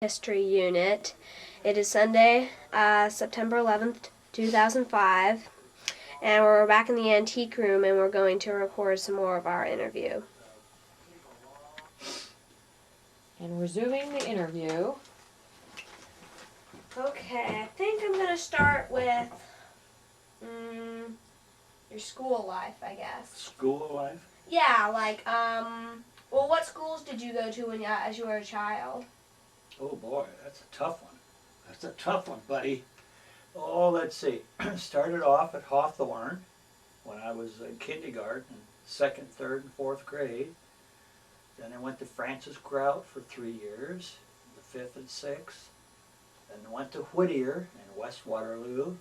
History unit. It is Sunday, September 11th, 2005, and we're back in the antique room and we're going to record some more of our interview. And resuming the interview. Okay, I think I'm going to start with your school life, I guess. School life? Yeah, well, what schools did you go to as you were a child? Oh boy, that's a tough one. That's a tough one, buddy. Oh, let's see. Started off at Hawthorne when I was in kindergarten, second, third, and fourth grade. Then I went to Francis Grout for 3 years, the fifth and sixth. Then I went to Whittier in West Waterloo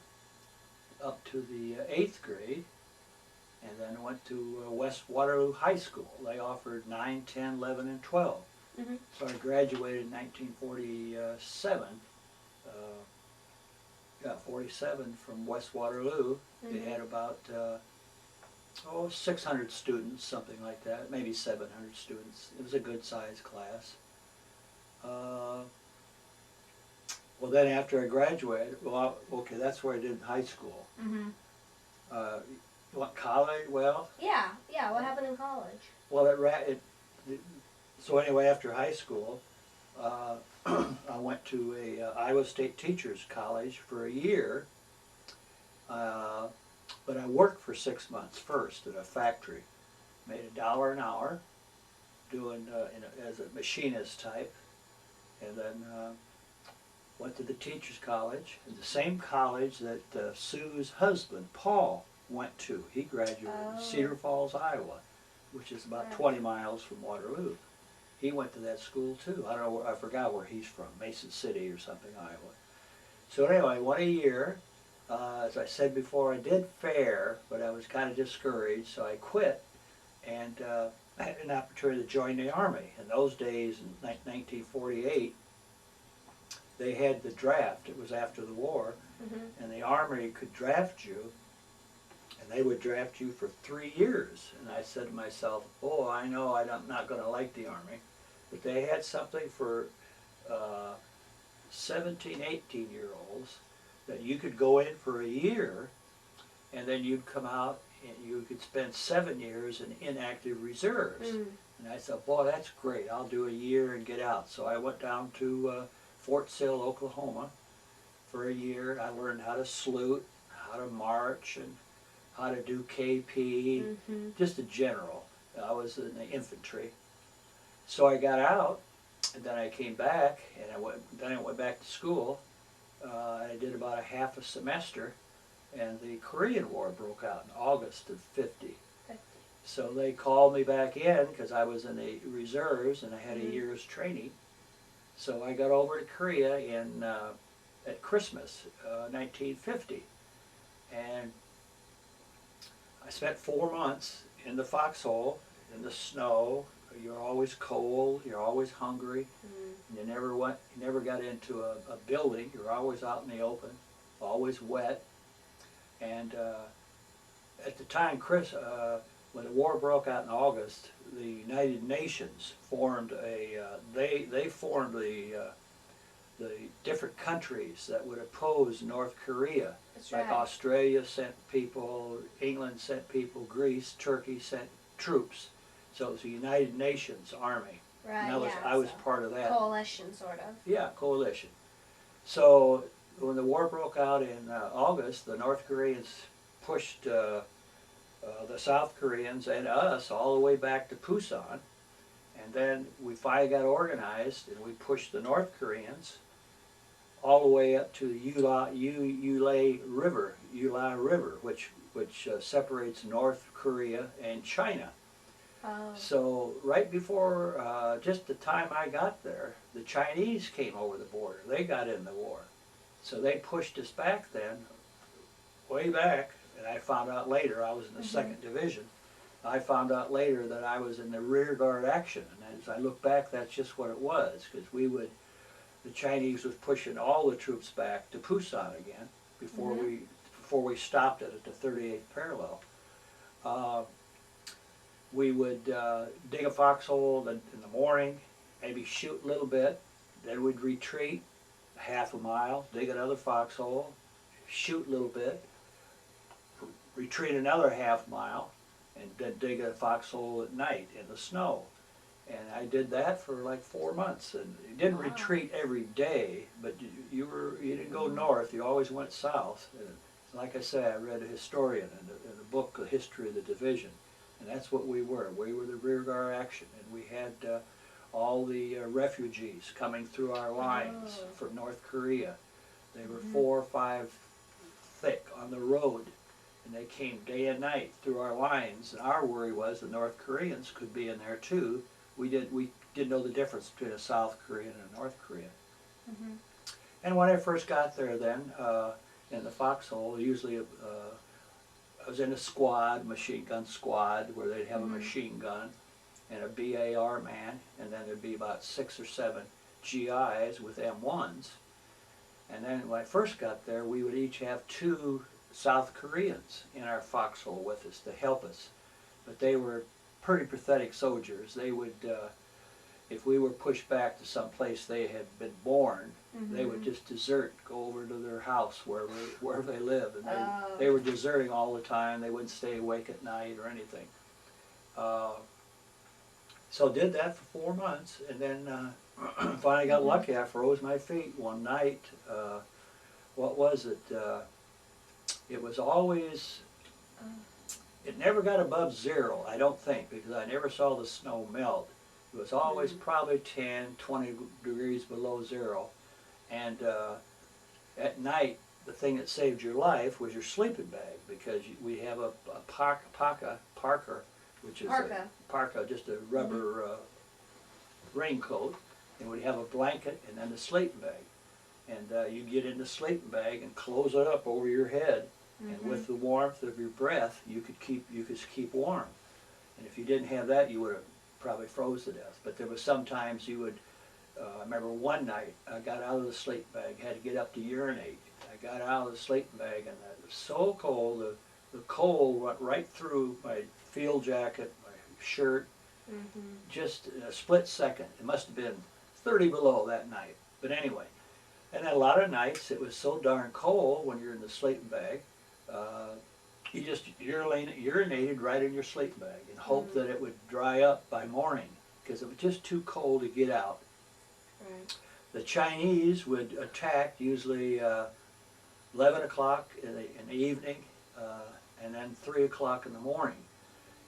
up to the eighth grade. And then I went to West Waterloo High School. They offered 9, 10, 11, and 12. Mm-hmm. So I graduated in 1947. 47 from West Waterloo. Mm-hmm. They had about 600 students, something like that, maybe 700 students. It was a good sized class. Well, then after I graduated, well, okay, that's where I did high school. Mm-hmm. You want college? Well, Yeah. What happened in college? well, so anyway, after high school, I went to a Iowa State Teachers College for a year, but I worked for 6 months first at a factory. Made $1 an hour, doing as a machinist type, and then went to the Teachers College, at the same college that Sue's husband, Paul, went to. He graduated in Cedar Falls, Iowa, which is about 20 miles from Waterloo. He went to that school too. I don't know, I forgot where he's from, Mason City or something, Iowa. So anyway, I went a year. As I said before, I did fair, but I was kind of discouraged, so I quit. And I had an opportunity to join the Army. In those days, in 1948, they had the draft. It was after the war. Mm-hmm. And the Army could draft you, and they would draft you for 3 years. And I said to myself, oh, I know I'm not going to like the Army. But they had something for 17, 18-year-olds that you could go in for a year, and then you'd come out and you could spend 7 years in inactive reserves. Mm. And I thought, boy, that's great. I'll do a year and get out. So I went down to Fort Sill, Oklahoma for a year. I learned how to salute, how to march, and how to do KP, just a general. I was in the infantry. So I got out, and then I came back, and I went back to school. I did about a half a semester, and the Korean War broke out in August of '50. So they called me back in because I was in the reserves and I had a year's training. So I got over to Korea at Christmas, 1950, and I spent 4 months in the foxhole, in the snow. You're always cold, you're always hungry, and you never got into a building. You're always out in the open, always wet. And at the time, when the war broke out in August, the United Nations formed they formed the different countries that would oppose North Korea. That's like right. Australia sent people, England sent people, Greece, Turkey sent troops. So it was the United Nations Army. Right, And I was part of that. Coalition, sort of. Yeah, coalition. So when the war broke out in August, the North Koreans pushed the South Koreans and us all the way back to Pusan. And then we finally got organized and we pushed the North Koreans all the way up to the Ula River, which separates North Korea and China. Oh. So right before, just the time I got there, the Chinese came over the border. They got in the war. So they pushed us back then, way back, and I found out later, I was in the 2nd Division. I found out later that I was in the rear guard action, and as I look back, that's just what it was, because the Chinese was pushing all the troops back to Pusan again before we stopped it at the 38th parallel. We would dig a foxhole in the morning, maybe shoot a little bit, then we'd retreat half a mile, dig another foxhole, shoot a little bit, retreat another half mile, and then dig a foxhole at night in the snow. And I did that for like 4 months, and you didn't Wow. retreat every day, but you didn't go north, you always went south. And like I say, I read a historian in the book, The History of the Division, and that's what we were. We were the rear guard action, and we had all the refugees coming through our lines from North Korea. They were 4 or 5 thick on the road, and they came day and night through our lines. And our worry was the North Koreans could be in there too. We didn't know the difference between a South Korean and a North Korean. Mm-hmm. And when I first got there, then in the foxhole, usually I was in a squad, machine gun squad, where they'd have a machine gun and a BAR man, and then there'd be about 6 or 7 GIs with M1s. And then when I first got there, we would each have 2 South Koreans in our foxhole with us to help us. But they were pretty pathetic soldiers. They would, if we were pushed back to some place they had been born, they would just desert, go over to their house wherever they lived. And they were deserting all the time. They wouldn't stay awake at night or anything. So did that for 4 months, and then finally got lucky. I froze my feet one night. What was it? It was always, it never got above 0, I don't think, because I never saw the snow melt. It was always probably 10, 20 degrees below 0. And at night, the thing that saved your life was your sleeping bag, because we have a parka, which is a parka, just a rubber raincoat, and we'd have a blanket and then the sleeping bag. And you get in the sleeping bag and close it up over your head, and with the warmth of your breath, you could keep warm. And if you didn't have that, you would have probably froze to death. But there was sometimes you would. I remember one night I got out of the sleeping bag, had to get up to urinate. I got out of the sleeping bag, and it was so cold. The cold went right through my field jacket, my shirt, just in a split second. It must have been 30 below that night. But anyway, and then a lot of nights it was so darn cold when you're in the sleeping bag, you just urinated right in your sleeping bag and hoped that it would dry up by morning, because it was just too cold to get out. Right. The Chinese would attack usually 11 o'clock in the evening, and then 3 o'clock in the morning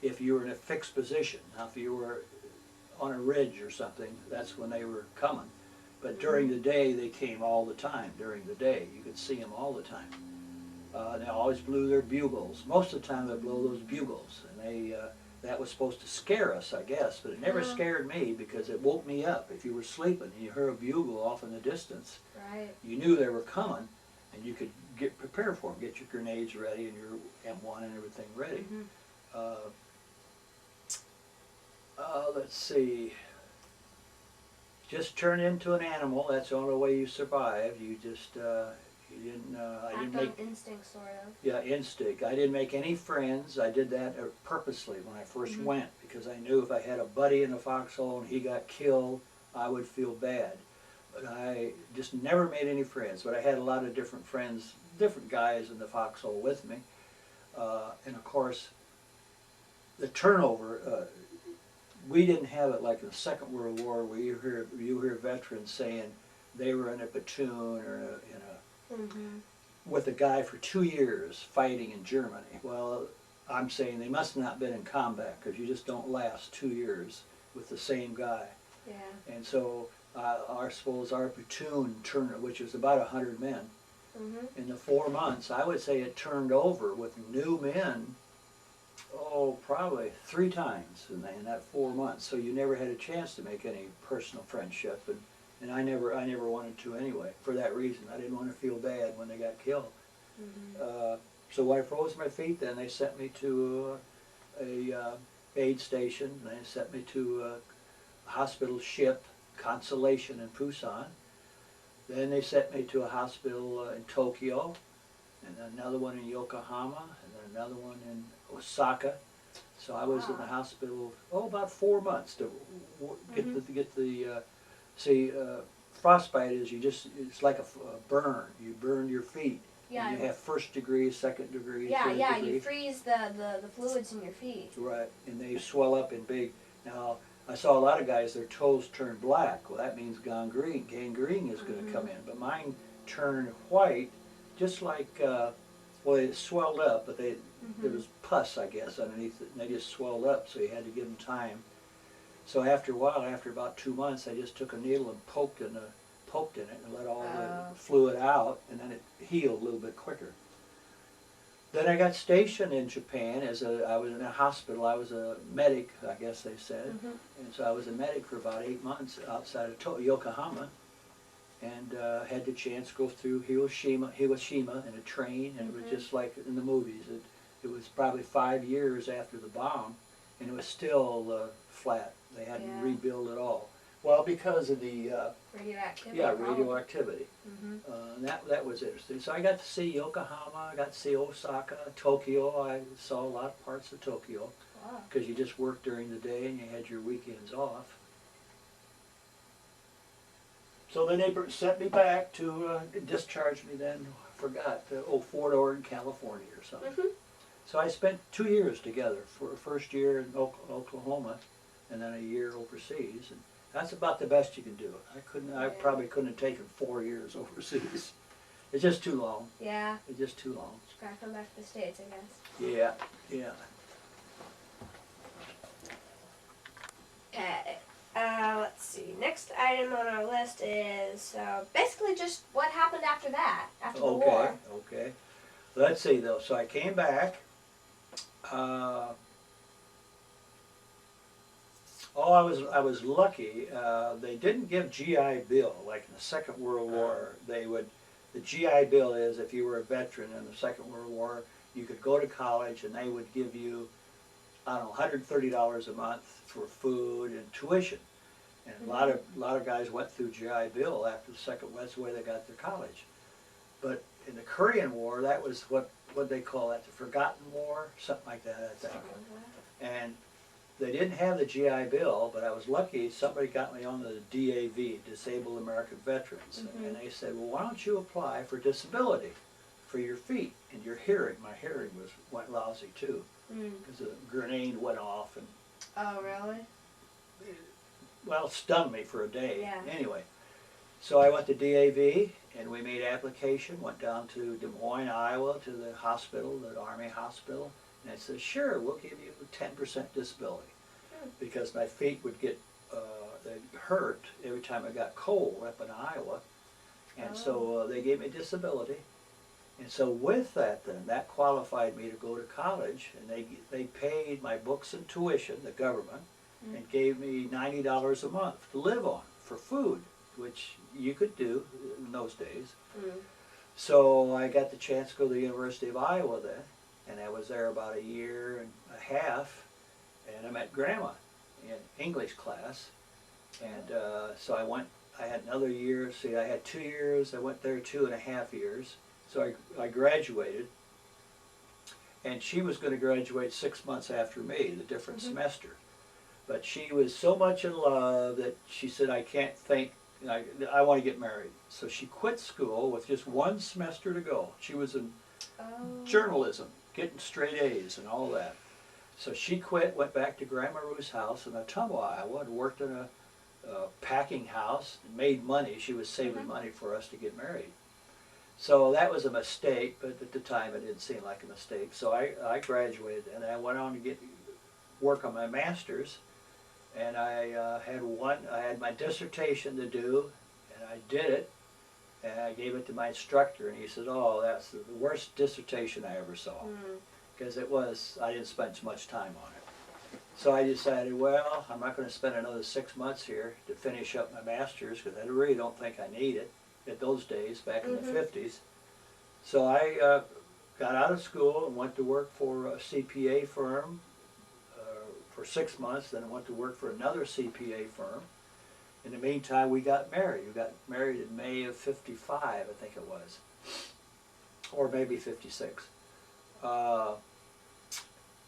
if you were in a fixed position. Now if you were on a ridge or something, that's when they were coming. But during the day they came all the time. During the day you could see them all the time. They always blew their bugles. Most of the time they blow those bugles, and that was supposed to scare us, I guess, but it never scared me, because it woke me up. If you were sleeping and you heard a bugle off in the distance, you knew they were coming, and you could get prepared for them, get your grenades ready and your M1 and everything ready. Let's see. Just turn into an animal. That's the only way you survive. You just you didn't. I didn't make instinct, sort of. Yeah, instinct. I didn't make any friends. I did that purposely when I first went, because I knew if I had a buddy in a foxhole and he got killed, I would feel bad. But I just never made any friends. But I had a lot of different friends, different guys in the foxhole with me. And of course, the turnover, we didn't have it like in the Second World War, where you hear veterans saying they were in a platoon or with a guy for 2 years fighting in Germany. Well, I'm saying they must not have been in combat, because you just don't last 2 years with the same guy. Yeah. And so our platoon turned, which was about 100 men, in the 4 months, I would say it turned over with new men, probably 3 times in that 4 months. So you never had a chance to make any personal friendship, and I never wanted to anyway, for that reason. I didn't want to feel bad when they got killed. So when I froze my feet, then they sent me to a aid station. They sent me to a hospital ship, Consolation in Busan. Then they sent me to a hospital in Tokyo, and then another one in Yokohama, and then another one in Osaka. So I was in the hospital about 4 months to get the frostbite is it's like a burn. You burn your feet. Yeah. And you have first degree, second degree, Yeah, third yeah. degree. You freeze the fluids in your feet. Right, and they swell up in big. Now, I saw a lot of guys, their toes turn black. Well, that means gangrene. Gangrene is going to come in. But mine turned white, just like, well, it swelled up, but there was pus, I guess, underneath it, and they just swelled up, so you had to give them time. So after a while, after about 2 months, I just took a needle and poked in it and let all the fluid out, and then it healed a little bit quicker. Then I got stationed in Japan I was in a hospital. I was a medic, I guess they said. And so I was a medic for about 8 months outside of Yokohama, and had the chance to go through Hiroshima in a train, and it was just like in the movies. It was probably 5 years after the bomb, and it was still flat. They hadn't rebuilt it all. Well, because of the Radioactivity. yeah, radioactivity. Mm-hmm. That was interesting. So I got to see Yokohama, I got to see Osaka, Tokyo. I saw a lot of parts of Tokyo because you just worked during the day and you had your weekends off. So then they sent me back to discharge me then, I forgot, Fort Ord, California or something. So I spent 2 years together, for first year in Oklahoma and then a year overseas. And that's about the best you can do. I probably couldn't have taken 4 years overseas. It's just too long. Yeah. It's just too long. Just gotta come back to the States, I guess. Yeah, yeah. Okay. Let's see. Next item on our list is basically just what happened after that, after the war. Okay. Let's see though. So I came back. I was lucky. They didn't give GI Bill like in the Second World War. The GI Bill is if you were a veteran in the Second World War, you could go to college and they would give you, I don't know, $130 a month for food and tuition. And a lot of guys went through GI Bill after the second. That's the way they got their college. But in the Korean War, that was what they call that, the Forgotten War, something like that, I think. And they didn't have the GI Bill, but I was lucky. Somebody got me on the DAV, Disabled American Veterans, and they said, "Well, why don't you apply for disability for your feet and your hearing?" My hearing went lousy too, because a grenade went off and. Oh, really? Well, it stunned me for a day. Yeah. Anyway, so I went to DAV and we made application, went down to Des Moines, Iowa to the hospital, the Army hospital, and they said, "Sure, we'll give you 10% disability." Because my feet would get they'd hurt every time I got cold up in Iowa. And so they gave me disability. And so with that then, that qualified me to go to college, and they paid my books and tuition, the government, and gave me $90 a month to live on for food, which you could do in those days. So I got the chance to go to the University of Iowa then, and I was there about a year and a half, and I met Grandma in English class. And so I had another year. See, I had 2 years. I went there 2.5 years. So I graduated, and she was going to graduate 6 months after me, the different semester. But she was so much in love that she said, "I can't think, I want to get married." So she quit school with just 1 semester to go. She was in journalism, getting straight A's and all that. So she quit, went back to Grandma Ruth's house in Ottumwa, Iowa, and worked in a packing house, and made money. She was saving money for us to get married. So that was a mistake, but at the time it didn't seem like a mistake. So I graduated, and I went on to work on my master's, and I had my dissertation to do, and I did it, and I gave it to my instructor, and he said, "Oh, that's the worst dissertation I ever saw," because I didn't spend too much time on it. So I decided, well, I'm not going to spend another 6 months here to finish up my master's, because I really don't think I need it at those days, back in the 50s. So I got out of school and went to work for a CPA firm for 6 months. Then I went to work for another CPA firm. In the meantime, we got married. We got married in May of '55, I think it was, or maybe '56.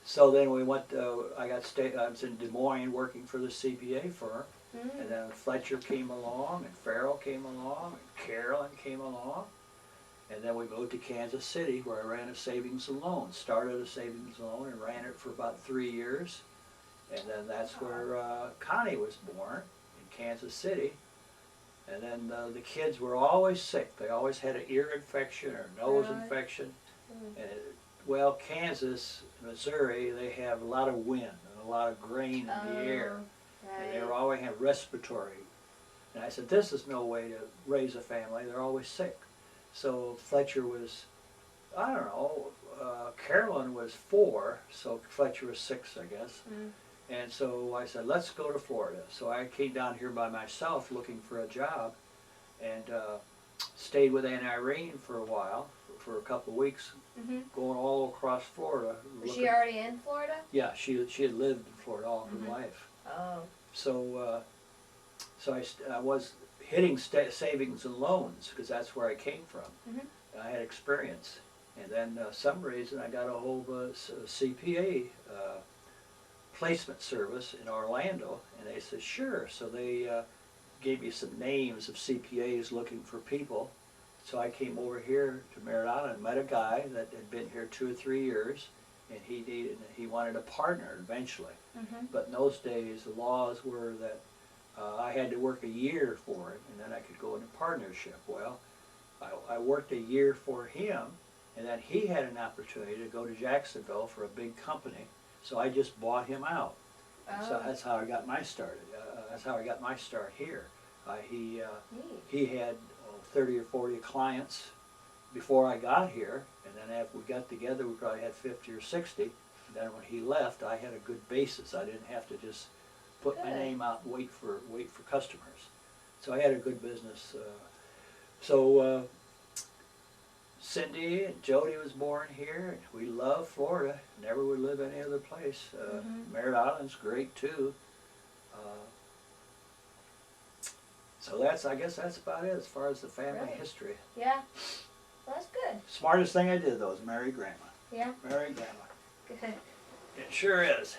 So then we went. I was in Des Moines working for the CPA firm, And then Fletcher came along, and Farrell came along, and Carolyn came along. And then we moved to Kansas City, where I ran a savings and loan. Started a savings and loan and ran it for about 3 years. And then that's where Connie was born, in Kansas City. And then the kids were always sick. They always had an ear infection or nose infection. And well, Kansas, Missouri, they have a lot of wind and a lot of grain in the air. And they were always had respiratory. And I said, this is no way to raise a family. They're always sick. So Fletcher was, I don't know, Carolyn was 4, so Fletcher was 6, I guess. And so I said, let's go to Florida. So I came down here by myself looking for a job, and stayed with Aunt Irene for a while, for a couple of weeks, going all across Florida. Was she already in Florida? Yeah, she had lived in Florida all her life. Oh. So I was hitting savings and loans, because that's where I came from. I had experience. And then some reason I got a hold of a CPA placement service in Orlando, and they said, sure. So they gave me some names of CPAs looking for people. So I came over here to Merritt and met a guy that had been here 2 or 3 years, and he wanted a partner eventually. But in those days, the laws were that I had to work a year for it, and then I could go into partnership. Well, I worked a year for him, and then he had an opportunity to go to Jacksonville for a big company, so I just bought him out. So that's how I got my start. That's how I got my start here. He had 30 or 40 clients before I got here, and then after we got together, we probably had 50 or 60. And then when he left, I had a good basis. I didn't have to just put my name out and wait for customers. So I had a good business. Cindy and Jody was born here. And we love Florida. Never would live any other place. Merritt Island's great too. So I guess that's about it as far as the family history. Yeah. Well, that's good. Smartest thing I did though is marry Grandma. Yeah. Marry Grandma. Good. It sure is.